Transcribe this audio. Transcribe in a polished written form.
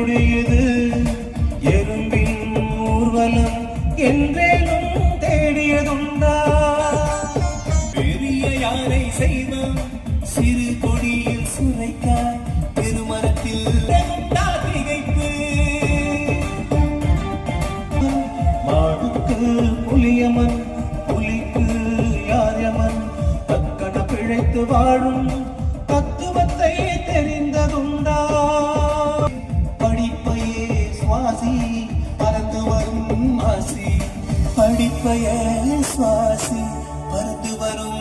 முடியுது எறும்பின் ஊர்வலம் என்றேனும் தேடியதுண்டா பெரிய யானை செய்வோம் சிறு கொடியில் சுரைக்காய் பெருமரத்தில் திகைப்பு மாடுக்கு புலியமன் புலிக்கு யாரியமன் தக்கன பிழைத்து வாழும் தத்துவத்தை தெரிந்ததுண்டா படிப்பையே சுவாசி பறந்து வரும் ஆசி படிப்பையே சுவாசி பறந்து வரும்